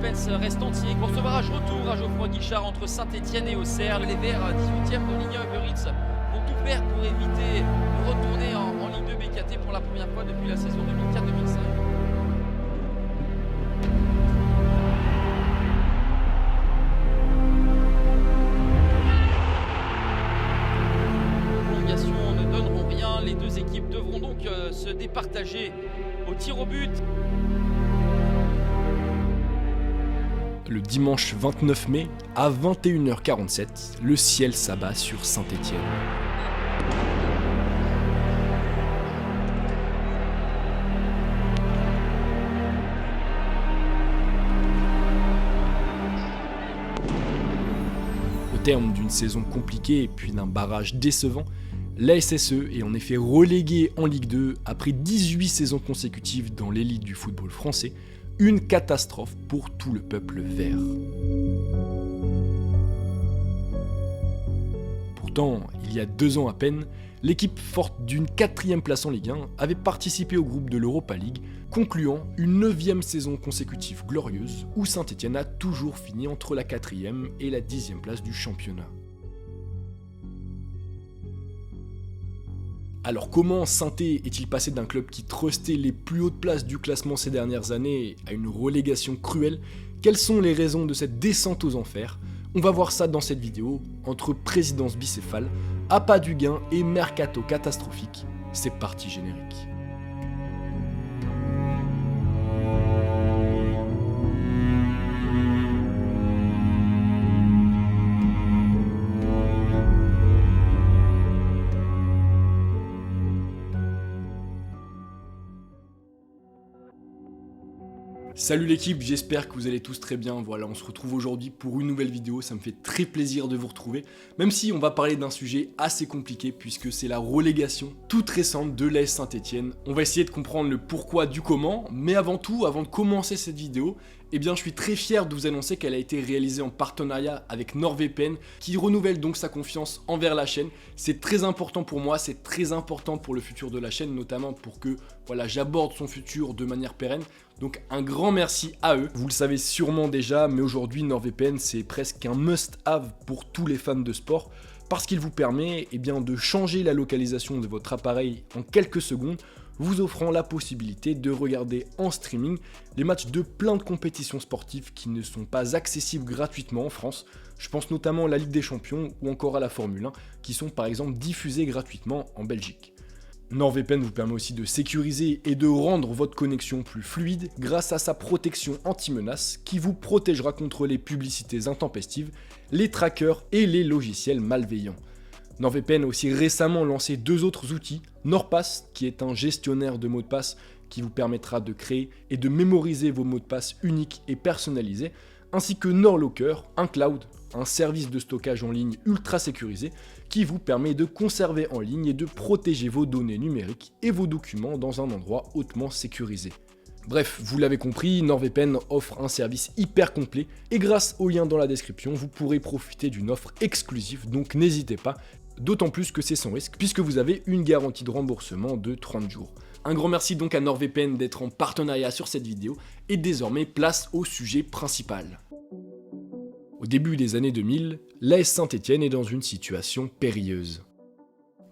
suspense reste entier pour ce barrage retour à Geoffroy Guichard entre Saint-Etienne et Auxerre. Les Verts, 18e de Ligue 1 Uber Eats, vont tout faire pour éviter de retourner en Ligue 2 BKT pour la première fois depuis la saison 2004-2005. Ne donneront rien, les deux équipes devront donc se départager au tir au but. Le dimanche 29 mai, à 21h47, le ciel s'abat sur Saint-Etienne. Au terme d'une saison compliquée et puis d'un barrage décevant, la SSE est en effet reléguée en Ligue 2 après 18 saisons consécutives dans l'élite du football français, une catastrophe pour tout le peuple vert. Pourtant, il y a 2 ans à peine, l'équipe forte d'une 4e place en Ligue 1 avait participé au groupe de l'Europa League, concluant une 9e saison consécutive glorieuse où Saint-Etienne a toujours fini entre la 4e et la 10e place du championnat. Alors comment Saint-Étienne est-il passé d'un club qui trustait les plus hautes places du classement ces dernières années à une relégation cruelle? Quelles sont les raisons de cette descente aux enfers? On va voir ça dans cette vidéo, entre présidence bicéphale, appât du gain et mercato catastrophique. C'est parti générique. Salut l'équipe, j'espère que vous allez tous très bien. Voilà, on se retrouve aujourd'hui pour une nouvelle vidéo, ça me fait très plaisir de vous retrouver. Même si on va parler d'un sujet assez compliqué puisque c'est la relégation toute récente de l'AS Saint-Etienne. On va essayer de comprendre le pourquoi du comment, mais avant tout, avant de commencer cette vidéo, eh bien je suis très fier de vous annoncer qu'elle a été réalisée en partenariat avec NordVPN qui renouvelle donc sa confiance envers la chaîne. C'est très important pour moi, c'est très important pour le futur de la chaîne, notamment pour que voilà, j'aborde son futur de manière pérenne. Donc un grand merci à eux. Vous le savez sûrement déjà, mais aujourd'hui NordVPN c'est presque un must-have pour tous les fans de sport parce qu'il vous permet de changer la localisation de votre appareil en quelques secondes, vous offrant la possibilité de regarder en streaming les matchs de plein de compétitions sportives qui ne sont pas accessibles gratuitement en France. Je pense notamment à la Ligue des Champions ou encore à la Formule 1 qui sont par exemple diffusés gratuitement en Belgique. NordVPN vous permet aussi de sécuriser et de rendre votre connexion plus fluide grâce à sa protection anti-menace qui vous protégera contre les publicités intempestives, les trackers et les logiciels malveillants. NordVPN a aussi récemment lancé 2 autres outils, NordPass qui est un gestionnaire de mots de passe qui vous permettra de créer et de mémoriser vos mots de passe uniques et personnalisés, ainsi que NordLocker, un cloud, un service de stockage en ligne ultra sécurisé qui vous permet de conserver en ligne et de protéger vos données numériques et vos documents dans un endroit hautement sécurisé. Bref, vous l'avez compris, NordVPN offre un service hyper complet et grâce au lien dans la description, vous pourrez profiter d'une offre exclusive, donc n'hésitez pas, d'autant plus que c'est sans risque puisque vous avez une garantie de remboursement de 30 jours. Un grand merci donc à NordVPN d'être en partenariat sur cette vidéo et désormais place au sujet principal. Au début des années 2000, l'AS Saint-Etienne est dans une situation périlleuse.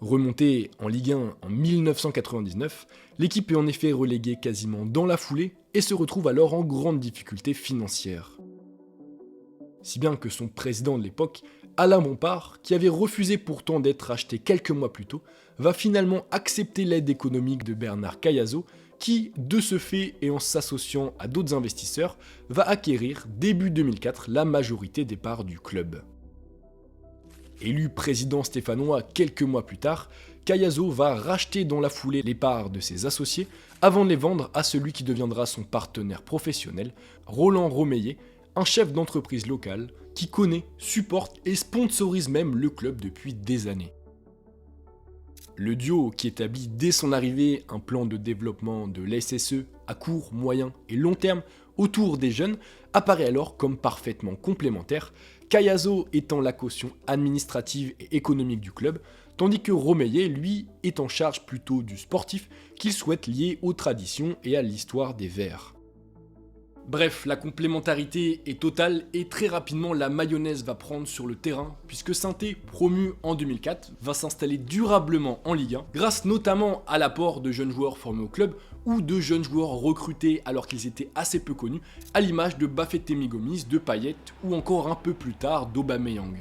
Remontée en Ligue 1 en 1999, l'équipe est en effet reléguée quasiment dans la foulée et se retrouve alors en grande difficulté financière. Si bien que son président de l'époque, Alain Bompard, qui avait refusé pourtant d'être racheté quelques mois plus tôt, va finalement accepter l'aide économique de Bernard Cayazo, qui, de ce fait et en s'associant à d'autres investisseurs, va acquérir début 2004 la majorité des parts du club. Élu président stéphanois quelques mois plus tard, Cayazo va racheter dans la foulée les parts de ses associés avant de les vendre à celui qui deviendra son partenaire professionnel, Roland Romeillet, un chef d'entreprise local qui connaît, supporte et sponsorise même le club depuis des années. Le duo qui établit dès son arrivée un plan de développement de l'SSE à court, moyen et long terme autour des jeunes apparaît alors comme parfaitement complémentaire, Cayazo étant la caution administrative et économique du club, tandis que Romeillet, lui, est en charge plutôt du sportif qu'il souhaite lier aux traditions et à l'histoire des Verts. Bref, la complémentarité est totale et très rapidement la mayonnaise va prendre sur le terrain puisque Saint-Étienne, promu en 2004, va s'installer durablement en Ligue 1 grâce notamment à l'apport de jeunes joueurs formés au club ou de jeunes joueurs recrutés alors qu'ils étaient assez peu connus, à l'image de Bafétémi Gomis, de Payet ou encore un peu plus tard d'Aubameyang.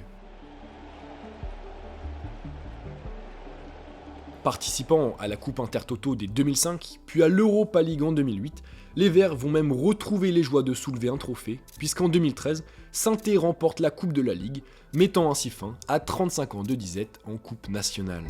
Participant à la Coupe Intertoto dès 2005, puis à l'Europa League en 2008, les Verts vont même retrouver les joies de soulever un trophée, puisqu'en 2013, Saint-Étienne remporte la Coupe de la Ligue, mettant ainsi fin à 35 ans de disette en Coupe nationale.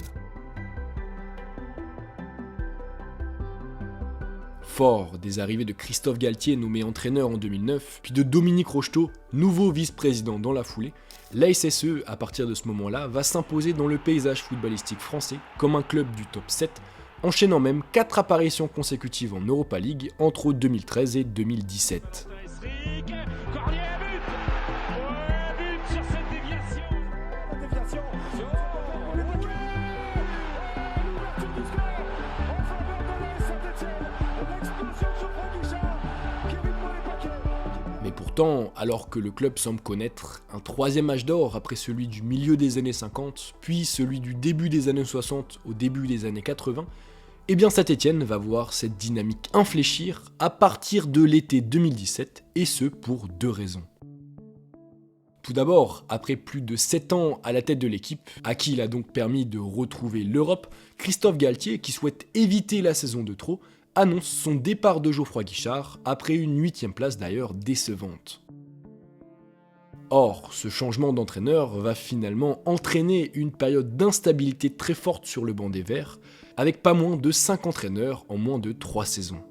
Fort des arrivées de Christophe Galtier nommé entraîneur en 2009, puis de Dominique Rocheteau, nouveau vice-président dans la foulée, la SSE, à partir de ce moment-là, va s'imposer dans le paysage footballistique français comme un club du top 7, enchaînant même 4 apparitions consécutives en Europa League entre 2013 et 2017. Mais pourtant, alors que le club semble connaître un troisième âge d'or après celui du milieu des années 50, puis celui du début des années 60 au début des années 80, eh bien Saint-Étienne va voir cette dynamique infléchir à partir de l'été 2017, et ce pour 2 raisons. Tout d'abord, après plus de 7 ans à la tête de l'équipe, à qui il a donc permis de retrouver l'Europe, Christophe Galtier, qui souhaite éviter la saison de trop, annonce son départ de Geoffroy Guichard, après une 8e place d'ailleurs décevante. Or, ce changement d'entraîneur va finalement entraîner une période d'instabilité très forte sur le banc des Verts, avec pas moins de 5 entraîneurs en moins de 3 saisons.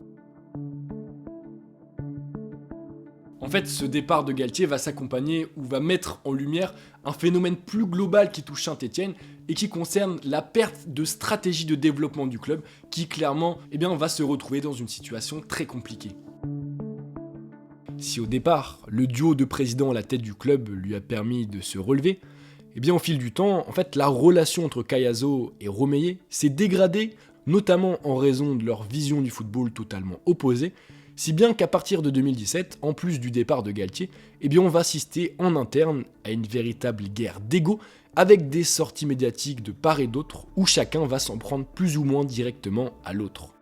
En fait, ce départ de Galtier va s'accompagner ou va mettre en lumière un phénomène plus global qui touche Saint-Étienne et qui concerne la perte de stratégie de développement du club qui clairement va se retrouver dans une situation très compliquée. Si au départ, le duo de présidents à la tête du club lui a permis de se relever, au fil du temps, la relation entre Caiazzo et Romeyer s'est dégradée, notamment en raison de leur vision du football totalement opposée, si bien qu'à partir de 2017, en plus du départ de Galtier, on va assister en interne à une véritable guerre d'ego avec des sorties médiatiques de part et d'autre où chacun va s'en prendre plus ou moins directement à l'autre.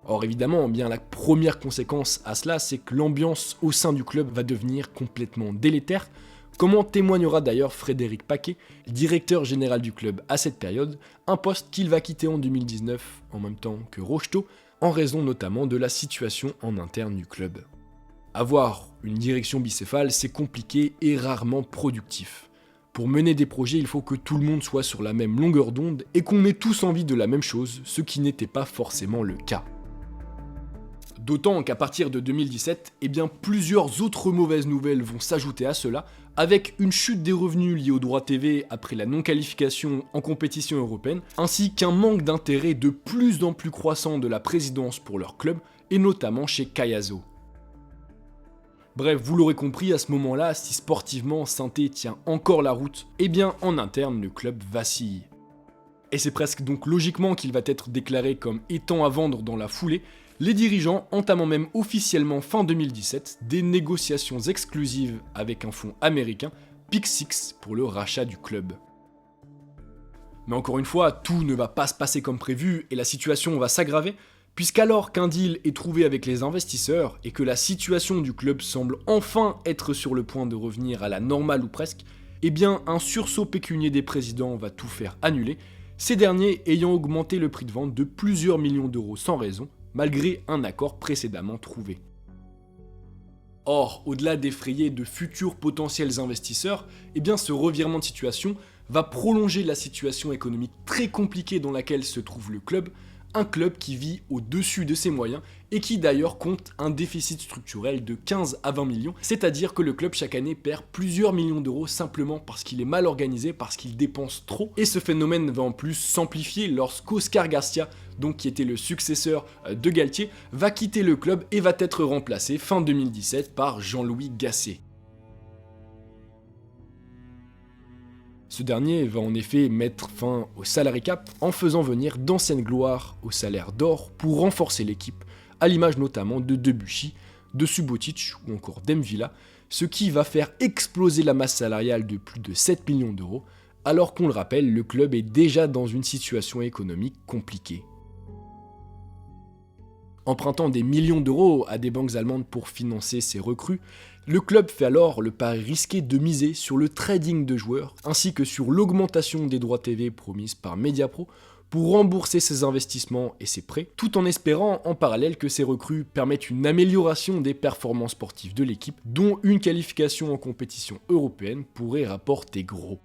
Or évidemment, la première conséquence à cela, c'est que l'ambiance au sein du club va devenir complètement délétère, comme en témoignera d'ailleurs Frédéric Paquet, directeur général du club à cette période, un poste qu'il va quitter en 2019 en même temps que Rocheteau, en raison notamment de la situation en interne du club. Avoir une direction bicéphale, c'est compliqué et rarement productif. Pour mener des projets, il faut que tout le monde soit sur la même longueur d'onde et qu'on ait tous envie de la même chose, ce qui n'était pas forcément le cas. D'autant qu'à partir de 2017, plusieurs autres mauvaises nouvelles vont s'ajouter à cela, avec une chute des revenus liés aux droits TV après la non-qualification en compétition européenne, ainsi qu'un manque d'intérêt de plus en plus croissant de la présidence pour leur club, et notamment chez Caiazzo. Bref, vous l'aurez compris, à ce moment-là, si sportivement Saint-Étienne tient encore la route, en interne le club vacille. Et c'est presque donc logiquement qu'il va être déclaré comme étant à vendre dans la foulée, les dirigeants entamant même officiellement fin 2017 des négociations exclusives avec un fonds américain, Pick Six, pour le rachat du club. Mais encore une fois, tout ne va pas se passer comme prévu et la situation va s'aggraver, puisqu'alors qu'un deal est trouvé avec les investisseurs et que la situation du club semble enfin être sur le point de revenir à la normale ou presque, un sursaut pécunier des présidents va tout faire annuler, ces derniers ayant augmenté le prix de vente de plusieurs millions d'euros sans raison, malgré un accord précédemment trouvé. Or, au-delà d'effrayer de futurs potentiels investisseurs, ce revirement de situation va prolonger la situation économique très compliquée dans laquelle se trouve le club, un club qui vit au-dessus de ses moyens et qui d'ailleurs compte un déficit structurel de 15 à 20 millions, c'est-à-dire que le club chaque année perd plusieurs millions d'euros simplement parce qu'il est mal organisé, parce qu'il dépense trop, et ce phénomène va en plus s'amplifier lorsqu'Oscar Garcia, donc qui était le successeur de Galtier, va quitter le club et va être remplacé fin 2017 par Jean-Louis Gasset. Ce dernier va en effet mettre fin au salary cap en faisant venir d'anciennes gloires au salaire d'or pour renforcer l'équipe, à l'image notamment de Debuchy, de Subotic ou encore d'Mvila, ce qui va faire exploser la masse salariale de plus de 7 millions d'euros, alors qu'on le rappelle, le club est déjà dans une situation économique compliquée. Empruntant des millions d'euros à des banques allemandes pour financer ses recrues, le club fait alors le pari risqué de miser sur le trading de joueurs, ainsi que sur l'augmentation des droits TV promise par Mediapro pour rembourser ses investissements et ses prêts, tout en espérant en parallèle que ces recrues permettent une amélioration des performances sportives de l'équipe, dont une qualification en compétition européenne pourrait rapporter gros.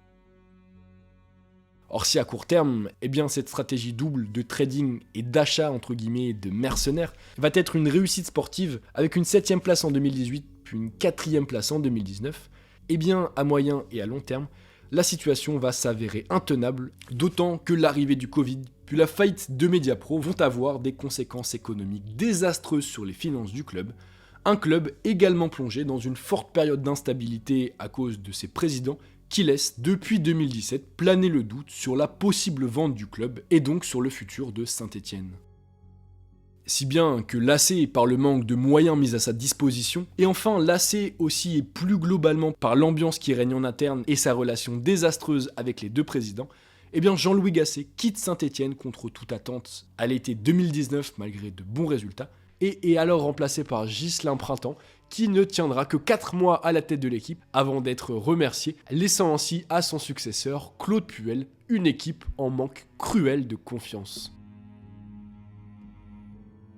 Or si à court terme, cette stratégie double de trading et d'achat entre guillemets de mercenaires va être une réussite sportive avec une 7ème place en 2018 puis une 4ème place en 2019, à moyen et à long terme, la situation va s'avérer intenable, d'autant que l'arrivée du Covid puis la faillite de Mediapro vont avoir des conséquences économiques désastreuses sur les finances du club, un club également plongé dans une forte période d'instabilité à cause de ses présidents qui laisse depuis 2017 planer le doute sur la possible vente du club et donc sur le futur de Saint-Étienne. Si bien que lassé par le manque de moyens mis à sa disposition, et enfin lassé aussi et plus globalement par l'ambiance qui règne en interne et sa relation désastreuse avec les deux présidents, Jean-Louis Gasset quitte Saint-Étienne contre toute attente à l'été 2019 malgré de bons résultats, et est alors remplacé par Ghislain Printemps, qui ne tiendra que 4 mois à la tête de l'équipe avant d'être remercié, laissant ainsi à son successeur, Claude Puel, une équipe en manque cruel de confiance.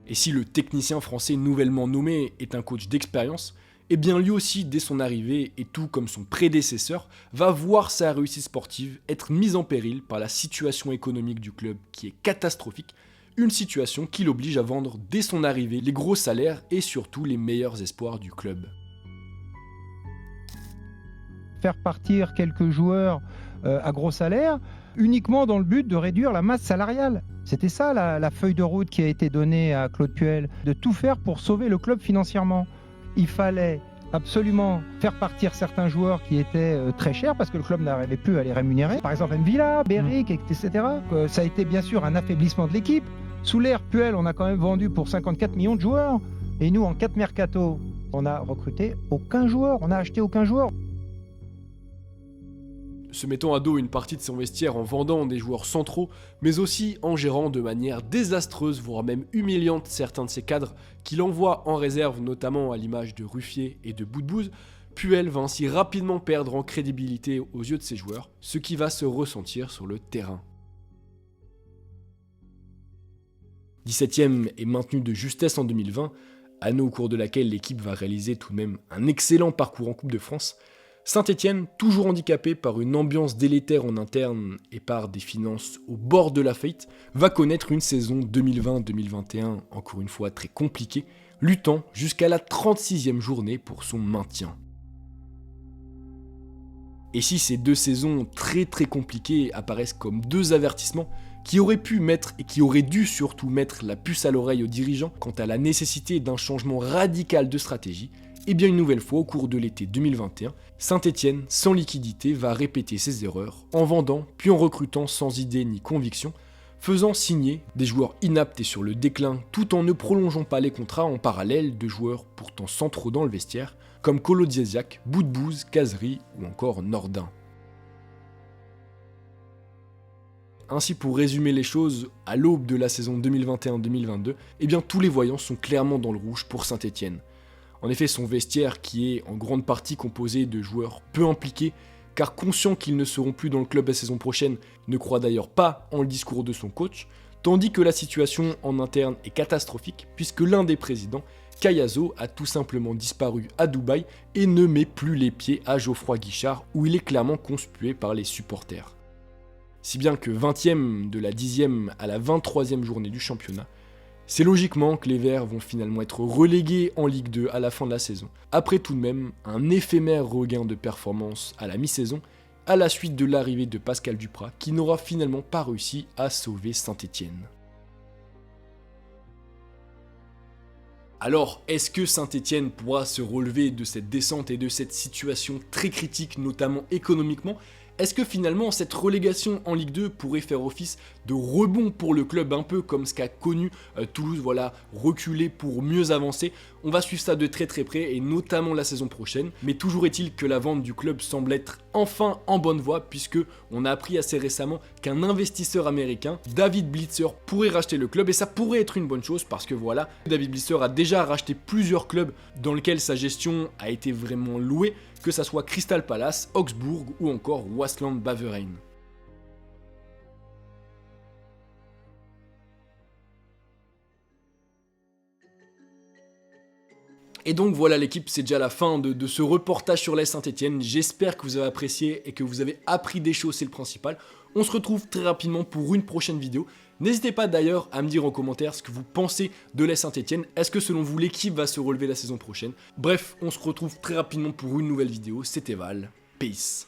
Et si le technicien français nouvellement nommé est un coach d'expérience, lui aussi, dès son arrivée, et tout comme son prédécesseur, va voir sa réussite sportive être mise en péril par la situation économique du club qui est catastrophique, une situation qui l'oblige à vendre dès son arrivée les gros salaires et surtout les meilleurs espoirs du club. Faire partir quelques joueurs à gros salaires, uniquement dans le but de réduire la masse salariale. C'était ça la feuille de route qui a été donnée à Claude Puel, de tout faire pour sauver le club financièrement. Il fallait absolument faire partir certains joueurs qui étaient très chers parce que le club n'arrivait plus à les rémunérer. Par exemple Mvila, Beric, etc. Ça a été bien sûr un affaiblissement de l'équipe. Sous l'ère Puel, on a quand même vendu pour 54 millions de joueurs. Et nous, en 4 mercato, on n'a recruté aucun joueur, on n'a acheté aucun joueur. Se mettant à dos une partie de son vestiaire en vendant des joueurs centraux, mais aussi en gérant de manière désastreuse, voire même humiliante, certains de ses cadres qu'il envoie en réserve, notamment à l'image de Ruffier et de Boudbouz, Puel va ainsi rapidement perdre en crédibilité aux yeux de ses joueurs, ce qui va se ressentir sur le terrain. 17ème est maintenu de justesse en 2020, année au cours de laquelle l'équipe va réaliser tout de même un excellent parcours en Coupe de France. Saint-Étienne, toujours handicapé par une ambiance délétère en interne et par des finances au bord de la faillite, va connaître une saison 2020-2021 encore une fois très compliquée, luttant jusqu'à la 36e journée pour son maintien. Et si ces deux saisons très compliquées apparaissent comme deux avertissements qui auraient pu mettre et qui auraient dû surtout mettre la puce à l'oreille aux dirigeants quant à la nécessité d'un changement radical de stratégie, une nouvelle fois au cours de l'été 2021, Saint-Étienne, sans liquidité, va répéter ses erreurs en vendant puis en recrutant sans idée ni conviction, faisant signer des joueurs inaptes et sur le déclin tout en ne prolongeant pas les contrats en parallèle de joueurs pourtant centraux dans le vestiaire comme Kolodiesiak, Boudbouz, Kazri ou encore Nordin. Ainsi, pour résumer les choses, à l'aube de la saison 2021-2022, tous les voyants sont clairement dans le rouge pour Saint-Étienne. En effet, son vestiaire, qui est en grande partie composé de joueurs peu impliqués, car conscients qu'ils ne seront plus dans le club la saison prochaine, ne croit d'ailleurs pas en le discours de son coach, tandis que la situation en interne est catastrophique, puisque l'un des présidents, Cayazo, a tout simplement disparu à Dubaï et ne met plus les pieds à Geoffroy Guichard, où il est clairement conspué par les supporters. Si bien que 20ème de la 10ème à la 23ème journée du championnat, c'est logiquement que les Verts vont finalement être relégués en Ligue 2 à la fin de la saison, après tout de même un éphémère regain de performance à la mi-saison, à la suite de l'arrivée de Pascal Duprat, qui n'aura finalement pas réussi à sauver Saint-Étienne. Alors, est-ce que Saint-Étienne pourra se relever de cette descente et de cette situation très critique, notamment économiquement ? Est-ce que finalement cette relégation en Ligue 2 pourrait faire office de rebond pour le club, un peu comme ce qu'a connu Toulouse, voilà, reculer pour mieux avancer? On va suivre ça de très près et notamment la saison prochaine. Mais toujours est-il que la vente du club semble être enfin en bonne voie, puisque on a appris assez récemment qu'un investisseur américain, David Blitzer, pourrait racheter le club, et ça pourrait être une bonne chose parce que voilà, David Blitzer a déjà racheté plusieurs clubs dans lesquels sa gestion a été vraiment louée, que ça soit Crystal Palace, Augsbourg ou encore Waasland Beveren. Et donc voilà l'équipe, c'est déjà la fin de ce reportage sur l'AS Saint-Etienne. J'espère que vous avez apprécié et que vous avez appris des choses, c'est le principal. On se retrouve très rapidement pour une prochaine vidéo. N'hésitez pas d'ailleurs à me dire en commentaire ce que vous pensez de l'AS Saint-Etienne. Est-ce que selon vous l'équipe va se relever la saison prochaine? Bref, on se retrouve très rapidement pour une nouvelle vidéo. C'était Val, peace.